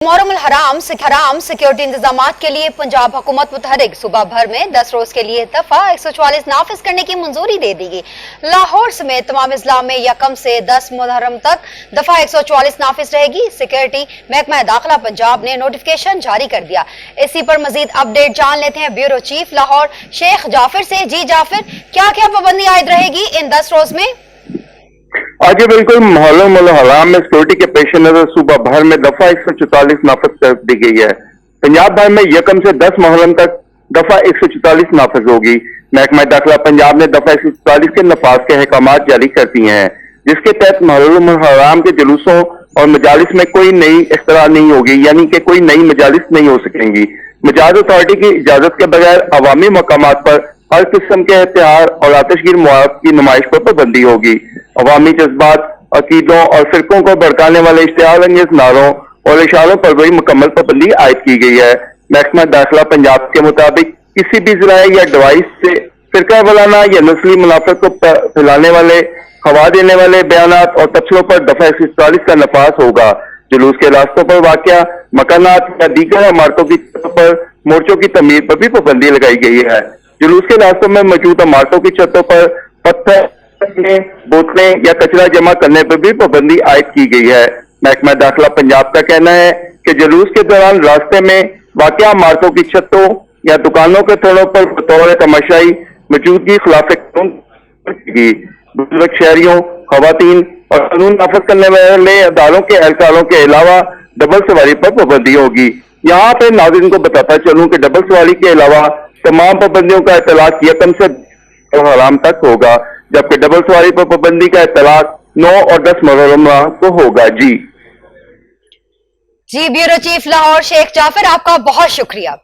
मुहर्रम हराम सिक्योरिटी इंतजामात के लिए पंजाब हुकूमत मुतहरिक सूबा भर में 10 रोज के लिए दफा 144 नाफिज करने की मंजूरी दे दी गई। लाहौर समेत तमाम अजला में यकम से 10 मुहर्रम तक दफा 144 नाफिज रहेगी। सिक्योरिटी महकमा दाखिला पंजाब ने नोटिफिकेशन जारी कर दिया। इसी पर मजीद अपडेट जान लेते हैं ब्यूरो चीफ लाहौर शेख जाफिर से। जी जाफिर, क्या क्या पाबंदी आयद रहेगी इन 10 रोज में? आगे बिल्कुल मुहर्रम हराम में सिक्योरिटी के पेश नजर सूबा भर में दफा 144 नाफिज कर दी गई है। पंजाब भर में यकम से 10 मुहर्रम तक दफा 144 नाफिज होगी। महकमा दाखिला पंजाब ने दफा 144 के नफाज के अहकामात जारी कर दिए हैं, जिसके तहत मुहर्रम हराम के जुलूसों और मजालिस में कोई नई इख्तरा नहीं होगी, यानी कि कोई नई मजालिस नहीं हो सकेंगी। मजाज अथॉरिटी की इजाजत के बगैर अवामी मकामात पर हर किस्म के हथियार और आतिशगीर मवाद की नुमाइश पर पाबंदी होगी। अवामी जज्बात, अकीदों और फिरकों को भड़काने वाले इश्तिहार अंगेज नारों और इशारों पर भी मुकम्मल पाबंदी आयद की गई है। महकमा दाखिला पंजाब के मुताबिक किसी भी जराए या डिवाइस से फिरका वालाना या नस्ली मुनाफिक को फैलाने वाले, हवा देने वाले बयानात और तबसरों पर दफा 144 का नफाज होगा। जुलूस के रास्तों पर वाक़या मकानात या दीगर इमारतों की छतों पर मोर्चों की तमीर पर भी पाबंदी लगाई गई है। जुलूस के रास्तों में मौजूद इमारतों की छतों पर पत्थर, बोतलें या कचरा जमा करने पर भी पाबंदी आयद की गई है। महकमा दाखिला पंजाब का कहना है कि जुलूस के दौरान रास्ते में वाक़या इमारतों की छतों या दुकानों के थड़ों पर बतौर तमाशाई मौजूदगी खिलाफ बुजुर्ग शहरियों, खवातीन और कानून नाफिज करने वाले अदारों के एहलकारों के अलावा डबल सवारी पर पाबंदी होगी। यहाँ पे नाज़रीन को बताता चलूं कि डबल सवारी के अलावा तमाम पाबंदियों का इतलाक यकम से हराम तक होगा, जबकि डबल सवारी पर पाबंदी का इतलाक 9 और 10 मुहर्रम को होगा। जी ब्यूरो चीफ लाहौर शेख जाफिर, आपका बहुत शुक्रिया।